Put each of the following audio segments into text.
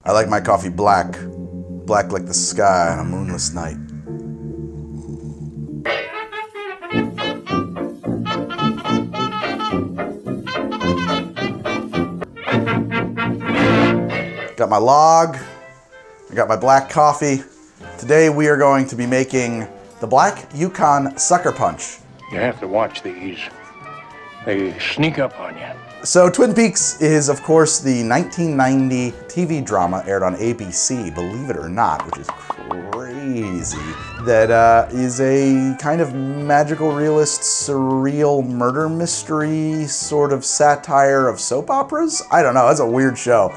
I like my coffee black. Black like the sky on a moonless night. Got my log. I got my black coffee. Today we are going to be making the Black Yukon Sucker Punch. You have to watch these. They sneak up on you. So Twin Peaks is, of course, the 1990 TV drama aired on ABC, believe it or not, which is crazy. That is a kind of magical realist, surreal murder mystery sort of satire of soap operas? I don't know, that's a weird show.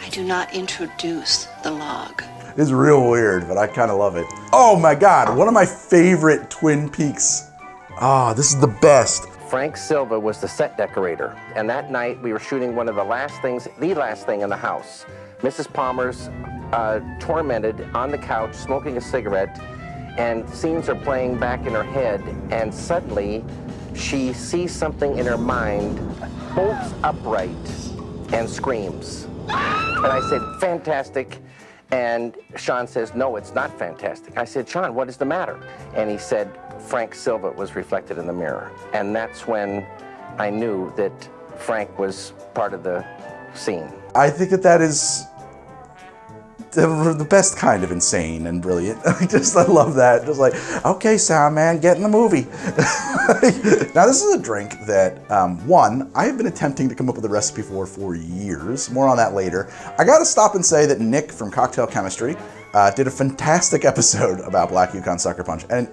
I do not introduce the log. It's real weird, but I kind of love it. Oh my God, one of my favorite Twin Peaks. Ah, this is the best. Frank Silva was the set decorator, and that night we were shooting one of the last thing in the house. Mrs. Palmer's tormented on the couch, smoking a cigarette, and scenes are playing back in her head, and suddenly she sees something in her mind, bolts upright, and screams. And I said, fantastic. And Sean says, no, it's not fantastic. I said, Sean, what is the matter? And he said, Frank Silva was reflected in the mirror. And that's when I knew that Frank was part of the scene. I think that is the best kind of insane and brilliant. I love that. Just like, okay, sound man, get in the movie. Now this is a drink that, one, I have been attempting to come up with a recipe for years. More on that later. I gotta stop and say that Nick from Cocktail Chemistry did a fantastic episode about Black Yukon Sucker Punch. And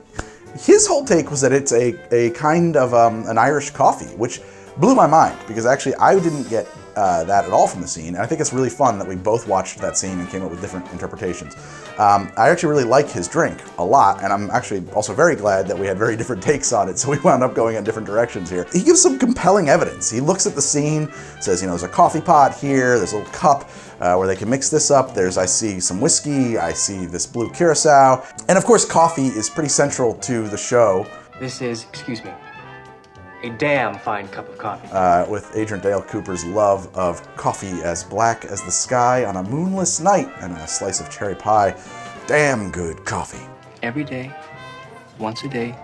his whole take was that it's a kind of an Irish coffee, which blew my mind because actually I didn't get that at all from the scene. And I think it's really fun that we both watched that scene and came up with different interpretations. I actually really like his drink a lot, and I'm actually also very glad that we had very different takes on it, so we wound up going in different directions here. He gives some compelling evidence. He looks at the scene, says, there's a coffee pot here, there's a little cup where they can mix this up. I see some whiskey, I see this blue curacao. And of course, coffee is pretty central to the show. This is, excuse me, a damn fine cup of coffee. With Agent Dale Cooper's love of coffee as black as the sky on a moonless night and a slice of cherry pie. Damn good coffee. Every day, once a day,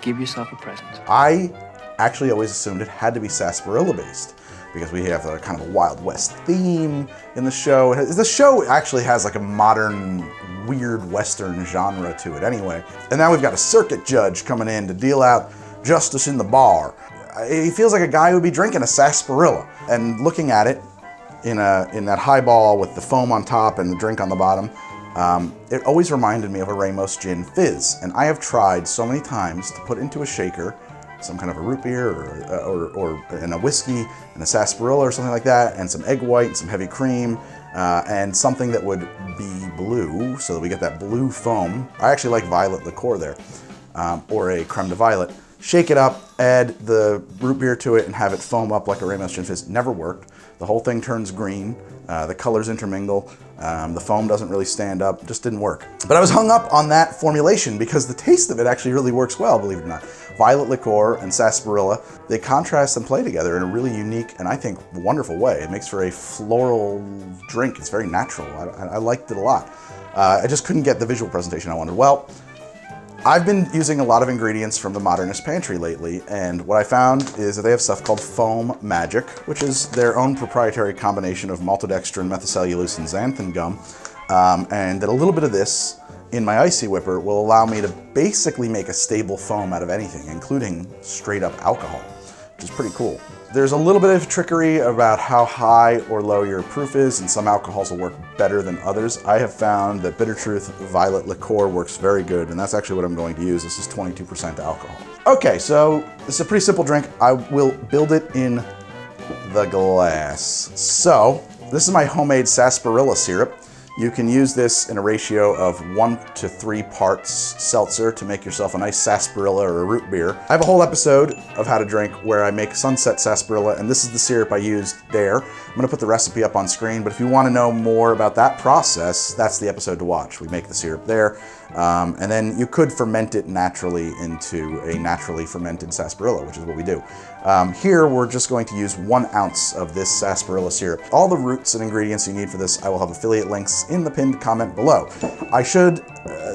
give yourself a present. I actually always assumed it had to be sarsaparilla based because we have a kind of a Wild West theme in the show. The show actually has like a modern, weird Western genre to it anyway. And now we've got a circuit judge coming in to deal out justice in the bar. He feels like a guy who would be drinking a sarsaparilla. And looking at it in that highball with the foam on top and the drink on the bottom, it always reminded me of a Ramos Gin Fizz. And I have tried so many times to put into a shaker some kind of a root beer or a whiskey and a sarsaparilla or something like that, and some egg white and some heavy cream, and something that would be blue so that we get that blue foam. I actually like violet liqueur there, or a creme de violet. Shake it up, add the root beer to it, and have it foam up like a Ramos Gin Fizz. Never worked. The whole thing turns green. The colors intermingle. The foam doesn't really stand up. Just didn't work. But I was hung up on that formulation because the taste of it actually really works well, believe it or not. Violet liqueur and sarsaparilla, they contrast and play together in a really unique and I think wonderful way. It makes for a floral drink. It's very natural. I liked it a lot. I just couldn't get the visual presentation I wanted. Well, I've been using a lot of ingredients from the Modernist Pantry lately, and what I found is that they have stuff called Foam Magic, which is their own proprietary combination of maltodextrin, methicellulose, and xanthan gum, and that a little bit of this in my icy whipper will allow me to basically make a stable foam out of anything, including straight up alcohol, which is pretty cool. There's a little bit of trickery about how high or low your proof is, and some alcohols will work better than others. I have found that Bitter Truth Violet Liqueur works very good, and that's actually what I'm going to use. This is 22% alcohol. Okay, so this is a pretty simple drink. I will build it in the glass. So, this is my homemade sarsaparilla syrup. You can use this in a ratio of 1 to 3 parts seltzer to make yourself a nice sarsaparilla or a root beer. I have a whole episode of How to Drink where I make Sunset Sarsaparilla, and this is the syrup I used there. I'm gonna put the recipe up on screen, but if you wanna know more about that process, that's the episode to watch. We make the syrup there, and then you could ferment it naturally into a naturally fermented sarsaparilla, which is what we do. Here, we're just going to use 1 ounce of this sarsaparilla syrup. All the roots and ingredients you need for this, I will have affiliate links in the pinned comment below. I should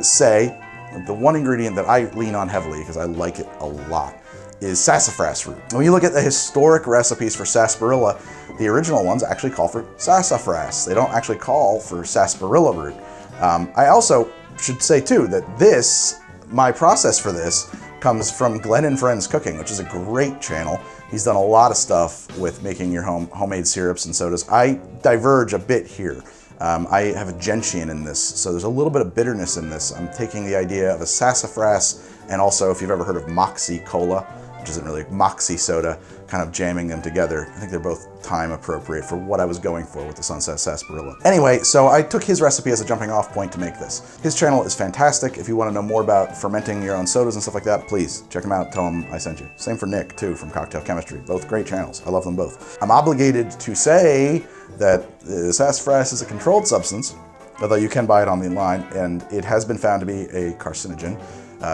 say the one ingredient that I lean on heavily, because I like it a lot, is sassafras root. When you look at the historic recipes for sarsaparilla, the original ones actually call for sassafras. They don't actually call for sarsaparilla root. I also should say too that my process for this comes from Glenn and Friends Cooking, which is a great channel. He's done a lot of stuff with making your homemade syrups and sodas. I diverge a bit here. I have a gentian in this, so there's a little bit of bitterness in this. I'm taking the idea of a sassafras, and also if you've ever heard of Moxie Cola, which isn't really Moxie soda, kind of jamming them together. I think they're both time appropriate for what I was going for with the Sunset Sarsaparilla. Anyway, so I took his recipe as a jumping off point to make this. His channel is fantastic. If you want to know more about fermenting your own sodas and stuff like that, please check him out, tell him I sent you. Same for Nick too, from Cocktail Chemistry. Both great channels, I love them both. I'm obligated to say that sassafras is a controlled substance, although you can buy it on the line, and it has been found to be a carcinogen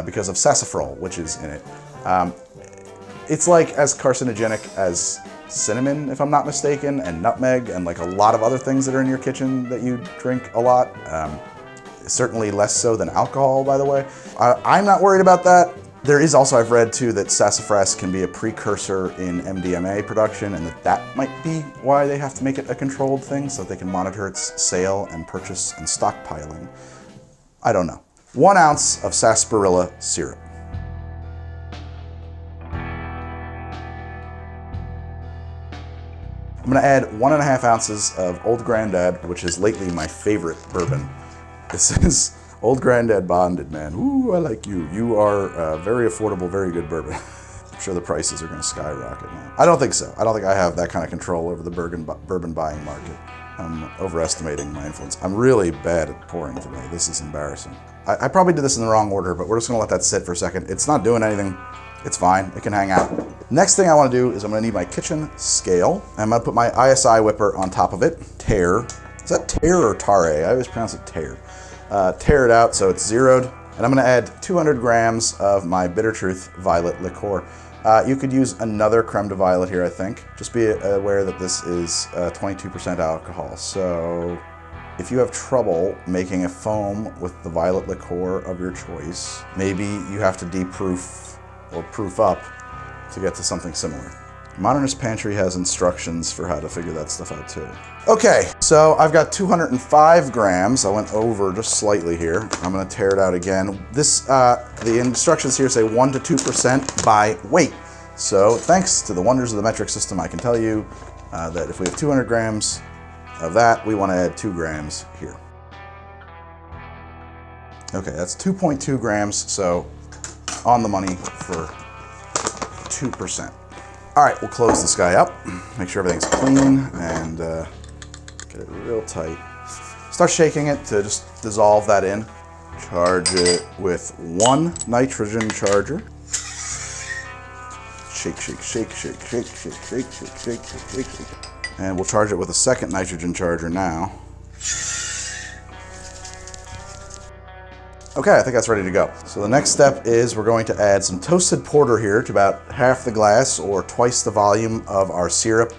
because of sassafrol, which is in it. It's like as carcinogenic as cinnamon, if I'm not mistaken, and nutmeg, and like a lot of other things that are in your kitchen that you drink a lot. Certainly less so than alcohol, by the way. I'm not worried about that. There is also, I've read too, that sassafras can be a precursor in MDMA production, and that might be why they have to make it a controlled thing, so that they can monitor its sale and purchase and stockpiling. I don't know. 1 ounce of sarsaparilla syrup. I'm gonna add 1.5 ounces of Old Grandad, which is lately my favorite bourbon. This is Old Grandad Bonded, man. Ooh, I like you. You are very affordable, very good bourbon. I'm sure the prices are gonna skyrocket now. I don't think so. I don't think I have that kind of control over the bourbon buying market. I'm overestimating my influence. I'm really bad at pouring today. This is embarrassing. I probably did this in the wrong order, but we're just gonna let that sit for a second. It's not doing anything. It's fine, it can hang out. Next thing I wanna do is I'm gonna need my kitchen scale. I'm gonna put my ISI whipper on top of it. Tare. Is that tare or tare? I always pronounce it tare. Tare it out so it's zeroed. And I'm gonna add 200 grams of my Bitter Truth Violet liqueur. You could use another creme de violet here, I think. Just be aware that this is 22% alcohol. So if you have trouble making a foam with the violet liqueur of your choice, maybe you have to deproof or proof up to get to something similar. Modernist Pantry has instructions for how to figure that stuff out too. Okay, so I've got 205 grams. I went over just slightly here. I'm gonna tear it out again. The instructions here say 1 to 2% by weight. So thanks to the wonders of the metric system, I can tell you that if we have 200 grams of that, we wanna add 2 grams here. Okay, that's 2.2 grams, so on the money for 2%. All right, we'll close this guy up, make sure everything's clean, and get it real tight. Start shaking it to just dissolve that in. Charge it with 1 nitrogen charger. Shake, shake, shake, shake, shake, shake, shake, shake, shake, shake, shake. And we'll charge it with a 2nd nitrogen charger now. Okay, I think that's ready to go. So the next step is we're going to add some toasted porter here to about half the glass or twice the volume of our syrup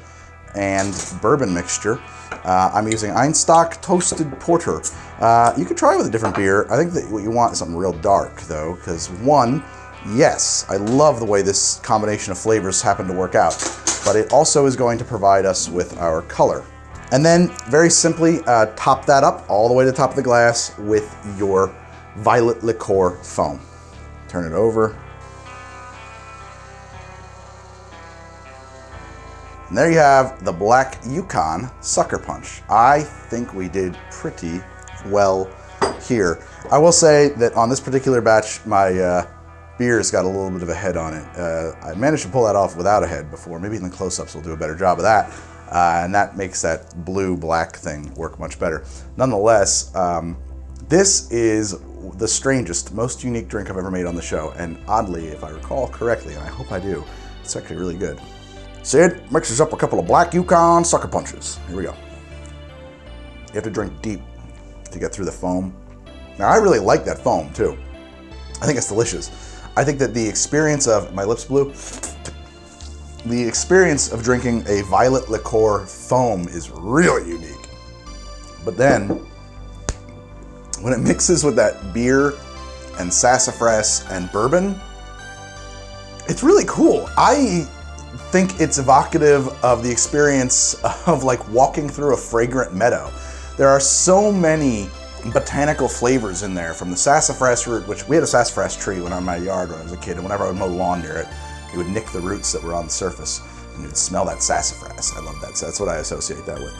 and bourbon mixture. I'm using Einstock Toasted Porter. You could try it with a different beer. I think that what you want is something real dark though, because one, yes, I love the way this combination of flavors happen to work out, but it also is going to provide us with our color. And then very simply top that up all the way to the top of the glass with your violet liqueur foam. Turn it over. And there you have the Black Yukon Sucker Punch. I think we did pretty well here. I will say that on this particular batch, my beer's got a little bit of a head on it. I managed to pull that off without a head before. Maybe in the close-ups we'll do a better job of that. And that makes that blue-black thing work much better. Nonetheless, this is the strangest, most unique drink I've ever made on the show. And oddly, if I recall correctly, and I hope I do, it's actually really good. Sid mixes up a couple of Black Yukon Sucker Punches. Here we go. You have to drink deep to get through the foam. Now, I really like that foam, too. I think it's delicious. I think that the experience of, my lips blue, the experience of drinking a violet liqueur foam is really unique. But then, when it mixes with that beer and sassafras and bourbon, it's really cool. I think it's evocative of the experience of like walking through a fragrant meadow. There are so many botanical flavors in there, from the sassafras root, which we had a sassafras tree when I was in my yard when I was a kid, and whenever I would mow lawn near it, it would nick the roots that were on the surface, and you'd smell that sassafras. I love that. So that's what I associate that with.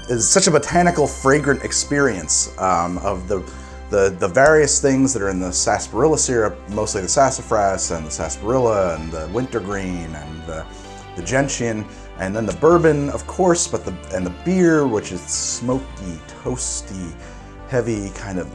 It's such a botanical, fragrant experience of the various things that are in the sarsaparilla syrup, mostly the sassafras and the sarsaparilla and the wintergreen and the gentian, and then the bourbon, of course, but the beer, which is smoky, toasty, heavy, kind of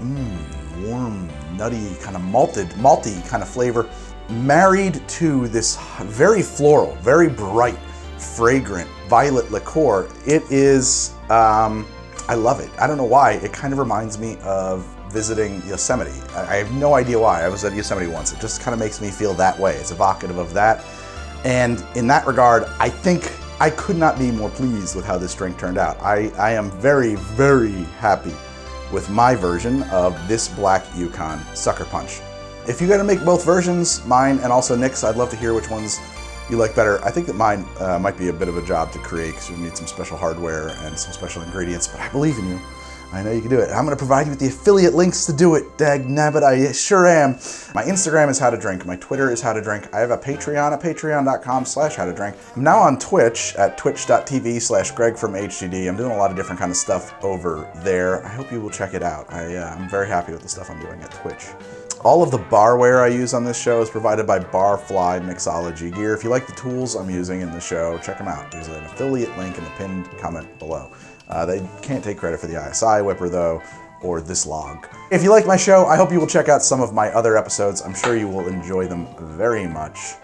warm, nutty, kind of malty kind of flavor, married to this very floral, very bright, fragrant violet liqueur. It is, I love it. I don't know why. It kind of reminds me of visiting Yosemite. I have no idea why. I was at Yosemite once. It just kind of makes me feel that way. It's evocative of that. And in that regard, I think I could not be more pleased with how this drink turned out. I am very, very happy with my version of this Black Yukon Sucker Punch. If you gotta make both versions, mine and also Nick's, I'd love to hear which ones you like better. I think that mine might be a bit of a job to create because you need some special hardware and some special ingredients, but I believe in you. I know you can do it. I'm gonna provide you with the affiliate links to do it. Dagnabbit, I sure am. My Instagram is How to Drink. My Twitter is How to Drink. I have a Patreon at patreon.com/howtodrink. I'm now on Twitch at twitch.tv/GregFromHDD. I'm doing a lot of different kind of stuff over there. I hope you will check it out. I'm very happy with the stuff I'm doing at Twitch. All of the barware I use on this show is provided by Barfly Mixology gear. If you like the tools I'm using in the show, check them out. There's an affiliate link in the pinned comment below. They can't take credit for the ISI Whipper, though, or this log. If you like my show, I hope you will check out some of my other episodes. I'm sure you will enjoy them very much.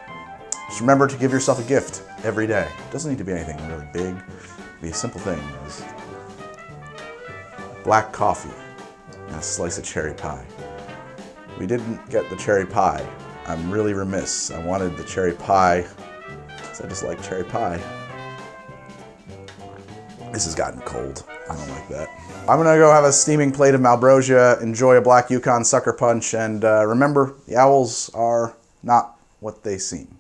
Just remember to give yourself a gift every day. It doesn't need to be anything really big. It can be a simple thing. Black coffee and a slice of cherry pie. We didn't get the cherry pie. I'm really remiss. I wanted the cherry pie because I just like cherry pie. This has gotten cold. I don't like that. I'm gonna go have a steaming plate of Malbrosia, enjoy a Black Yukon Sucker Punch, and remember, the owls are not what they seem.